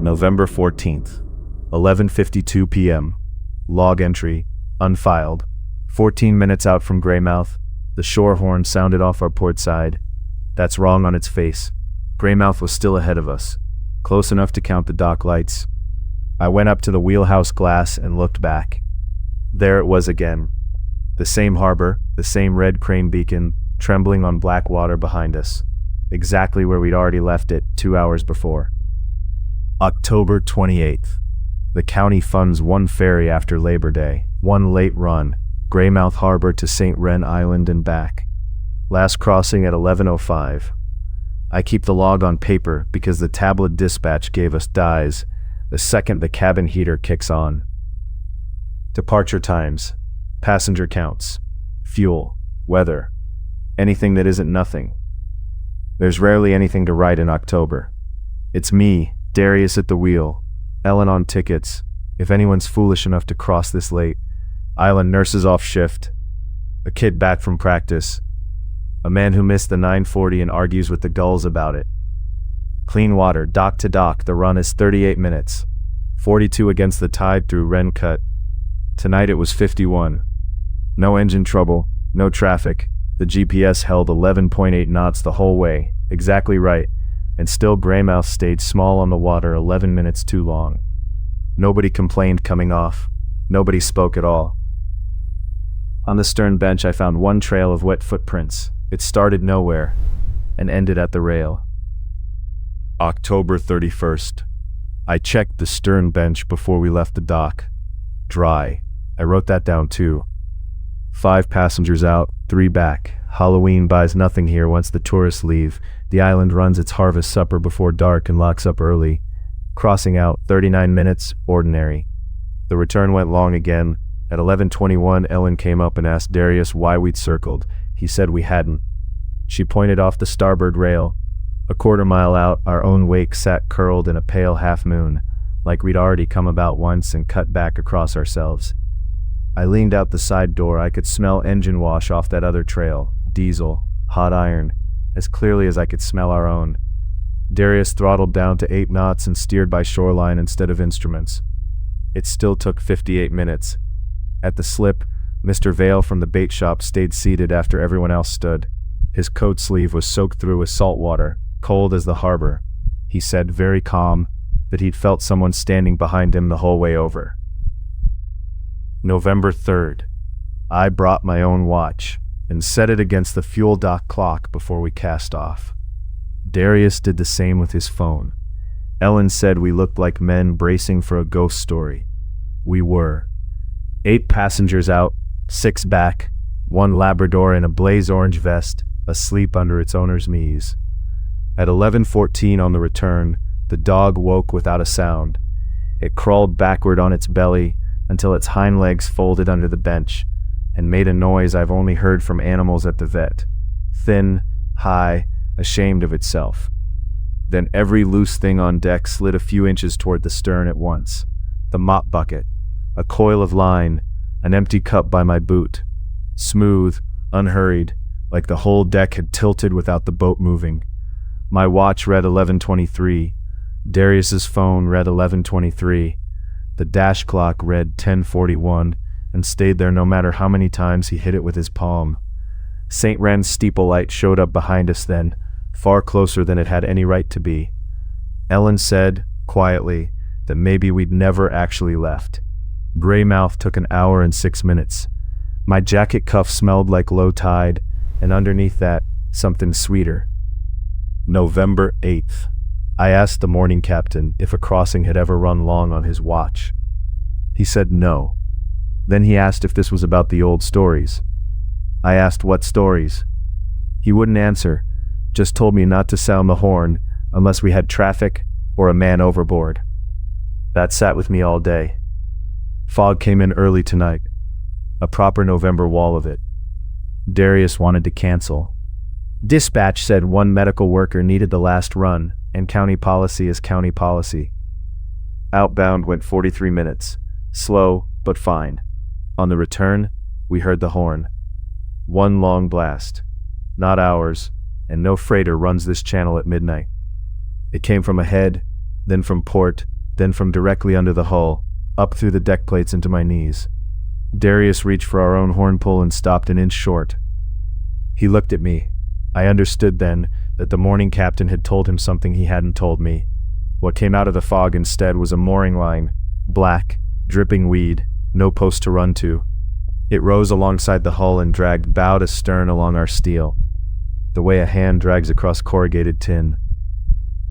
November 14th, 11:52 p.m. Log entry, unfiled. 14 minutes out from Greymouth, the shore horn sounded off our port side. That's wrong on its face. Greymouth was still ahead of us, close enough to count the dock lights. I went up to the wheelhouse glass and looked back. There it was again. The same harbor, the same red crane beacon, trembling on black water behind us. Exactly where we'd already left it 2 hours before. October 28th. The county funds one ferry after Labor Day, one late run, Greymouth Harbor to Saint Wren Island and back. Last crossing at 11:05. I keep the log on paper because the tablet dispatch gave us dies the second the cabin heater kicks on. Departure times, passenger counts, fuel, weather, anything that isn't nothing. There's rarely anything to write in October. It's me, Darius at the wheel, Ellen on tickets, if anyone's foolish enough to cross this late, island nurses off shift, a kid back from practice, a man who missed the 9:40 and argues with the gulls about it. Clean water, dock to dock, the run is 38 minutes, 42 against the tide through Wren Cut. Tonight it was 51. No engine trouble, no traffic. The GPS held 11.8 knots the whole way, exactly right, and still Greymouth stayed small on the water 11 minutes too long. Nobody complained coming off. Nobody spoke at all. On the stern bench I found one trail of wet footprints. It started nowhere and ended at the rail. October 31st. I checked the stern bench before we left the dock. Dry. I wrote that down too. 5 passengers out, 3 back. Halloween buys nothing here once the tourists leave. The island runs its harvest supper before dark and locks up early. Crossing out, 39 minutes, ordinary. The return went long again. At 11:21, Ellen came up and asked Darius why we'd circled. He said we hadn't. She pointed off the starboard rail. A quarter mile out, our own wake sat curled in a pale half-moon, like we'd already come about once and cut back across ourselves. I leaned out the side door. I could smell engine wash off that other trail, diesel, hot iron, as clearly as I could smell our own. Darius throttled down to 8 knots and steered by shoreline instead of instruments. It still took 58 minutes. At the slip, Mr. Vale from the bait shop stayed seated after everyone else stood. His coat sleeve was soaked through with salt water, cold as the harbor. He said, very calm, that he'd felt someone standing behind him the whole way over. November 3rd. I brought my own watch and set it against the fuel dock clock before we cast off. Darius did the same with his phone. Ellen said we looked like men bracing for a ghost story. We were. 8 passengers out, 6 back, 1 Labrador in a blaze orange vest, asleep under its owner's knees. At 11:14 on the return, the dog woke without a sound. It crawled backward on its belly until its hind legs folded under the bench and made a noise I've only heard from animals at the vet. Thin, high, ashamed of itself. Then every loose thing on deck slid a few inches toward the stern at once. The mop bucket, a coil of line, an empty cup by my boot. Smooth, unhurried, like the whole deck had tilted without the boat moving. My watch read 11:23. Darius's phone read 11:23. The dash clock read 10:41 and stayed there no matter how many times he hit it with his palm. Saint Wren's steeple light showed up behind us then, far closer than it had any right to be. Ellen said, quietly, that maybe we'd never actually left. Greymouth took an hour and 6 minutes. My jacket cuff smelled like low tide, and underneath that, something sweeter. November 8th. I asked the morning captain if a crossing had ever run long on his watch. He said no. Then he asked if this was about the old stories. I asked what stories. He wouldn't answer, just told me not to sound the horn unless we had traffic or a man overboard. That sat with me all day. Fog came in early tonight, a proper November wall of it. Darius wanted to cancel. Dispatch said one medical worker needed the last run, and county policy is county policy. Outbound went 43 minutes, slow but fine. On the return, we heard the horn. One long blast, not ours, and no freighter runs this channel at midnight. It came from ahead, then from port, then from directly under the hull, up through the deck plates into my knees. Darius reached for our own horn pole and stopped an inch short. He looked at me. I understood then that the morning captain had told him something he hadn't told me. What came out of the fog instead was a mooring line, black, dripping weed, no post to run to. It rose alongside the hull and dragged bow to stern along our steel, the way a hand drags across corrugated tin.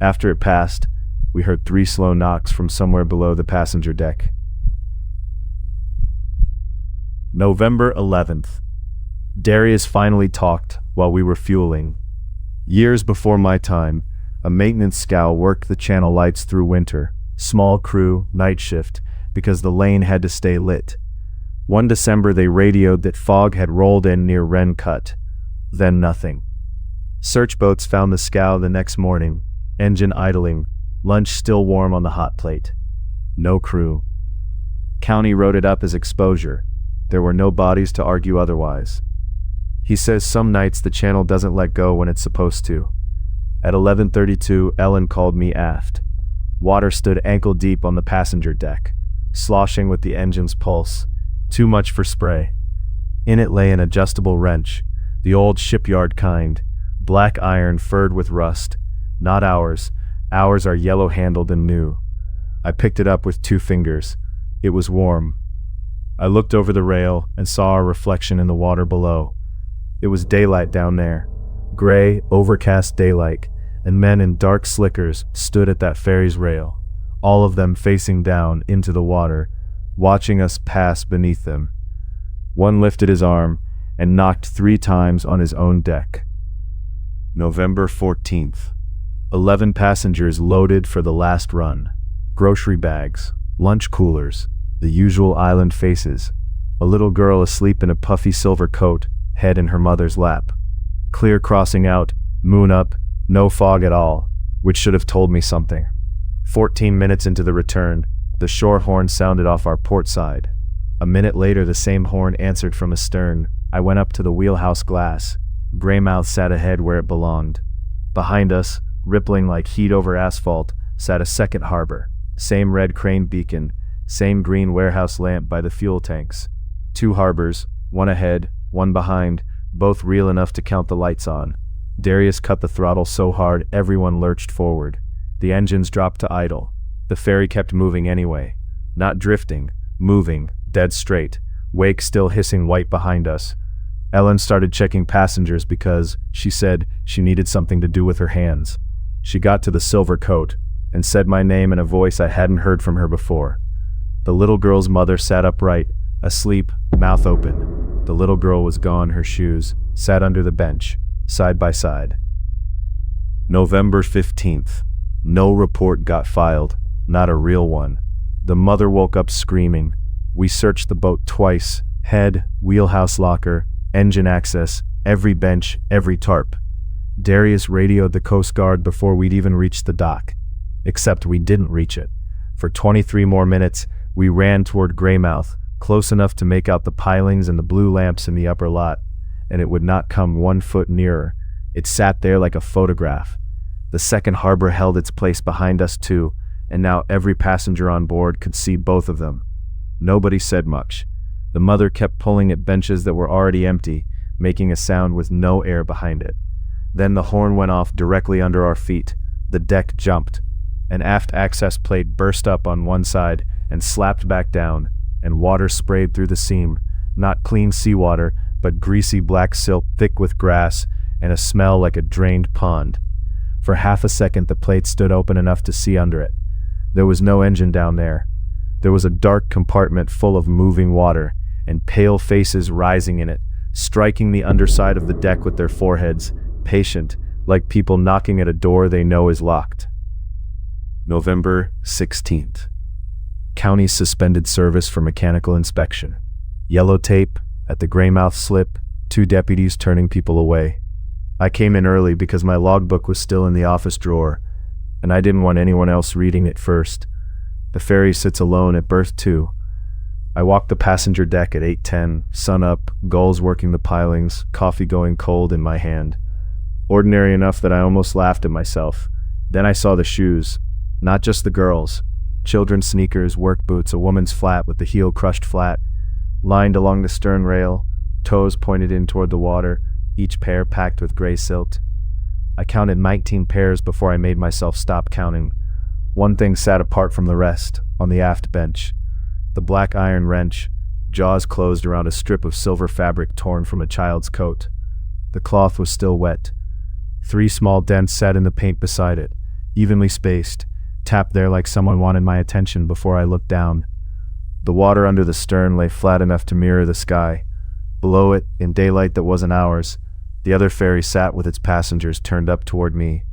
After it passed, we heard 3 slow knocks from somewhere below the passenger deck. November 11th. Darius finally talked while we were fueling. Years before my time, a maintenance scow worked the channel lights through winter, small crew, night shift, because the lane had to stay lit. One December they radioed that fog had rolled in near Wren Cut. Then nothing. Search boats found the scow the next morning, engine idling, lunch still warm on the hot plate. No crew. County wrote it up as exposure. There were no bodies to argue otherwise. He says some nights the channel doesn't let go when it's supposed to. At 11:32, Ellen called me aft. Water stood ankle deep on the passenger deck, sloshing with the engine's pulse. Too much for spray. In it lay an adjustable wrench, the old shipyard kind, black iron furred with rust. Not ours. Ours are yellow-handled and new. I picked it up with 2 fingers. It was warm. I looked over the rail and saw our reflection in the water below. It was daylight down there. Gray, overcast daylight, and men in dark slickers stood at that ferry's rail, all of them facing down into the water, watching us pass beneath them. One lifted his arm and knocked 3 times on his own deck. November 14th. 11 passengers loaded for the last run. Grocery bags, lunch coolers, the usual island faces. A little girl asleep in a puffy silver coat, head in her mother's lap. Clear crossing out, moon up, no fog at all, which should have told me something. 14 minutes into the return, the shore horn sounded off our port side. A minute later the same horn answered from astern. I went up to the wheelhouse glass. Greymouth sat ahead where it belonged. Behind us, rippling like heat over asphalt, sat a second harbor. Same red crane beacon, same green warehouse lamp by the fuel tanks. 2 harbors, one ahead, one behind, both real enough to count the lights on. Darius cut the throttle so hard everyone lurched forward. The engines dropped to idle. The ferry kept moving anyway. Not drifting, moving, dead straight, wake still hissing white behind us. Ellen started checking passengers because, she said, she needed something to do with her hands. She got to the silver coat and said my name in a voice I hadn't heard from her before. The little girl's mother sat upright, asleep, mouth open. The little girl was gone, her shoes, sat under the bench, side by side. November 15th. No report got filed, not a real one. The mother woke up screaming. We searched the boat twice, head, wheelhouse locker, engine access, every bench, every tarp. Darius radioed the Coast Guard before we'd even reached the dock. Except we didn't reach it. For 23 more minutes, we ran toward Greymouth, close enough to make out the pilings and the blue lamps in the upper lot, and it would not come 1 foot nearer. It sat there like a photograph. The second harbor held its place behind us too, and now every passenger on board could see both of them. Nobody said much. The mother kept pulling at benches that were already empty, making a sound with no air behind it. Then the horn went off directly under our feet. The deck jumped. An aft access plate burst up on one side and slapped back down, and water sprayed through the seam, not clean seawater, but greasy black silk thick with grass and a smell like a drained pond. For half a second the plate stood open enough to see under it. There was no engine down there. There was a dark compartment full of moving water, and pale faces rising in it, striking the underside of the deck with their foreheads, patient, like people knocking at a door they know is locked. November 16th. County suspended service for mechanical inspection. Yellow tape, at the Greymouth slip, 2 deputies turning people away. I came in early because my logbook was still in the office drawer, and I didn't want anyone else reading it first. The ferry sits alone at berth 2. I walked the passenger deck at 8:10, sun up, gulls working the pilings, coffee going cold in my hand. Ordinary enough that I almost laughed at myself. Then I saw the shoes. Not just the girls. Children's sneakers, work boots, a woman's flat with the heel crushed flat, lined along the stern rail, toes pointed in toward the water, each pair packed with gray silt. I counted 19 pairs before I made myself stop counting. One thing sat apart from the rest, on the aft bench. The black iron wrench, jaws closed around a strip of silver fabric torn from a child's coat. The cloth was still wet. 3 small dents sat in the paint beside it, evenly spaced, tapped there like someone wanted my attention before I looked down. The water under the stern lay flat enough to mirror the sky. Below it, in daylight that wasn't ours, the other ferry sat with its passengers turned up toward me.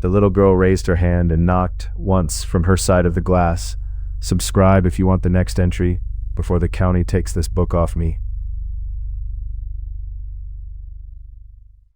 The little girl raised her hand and knocked, once, from her side of the glass. "Subscribe if you want the next entry, before the county takes this book off me."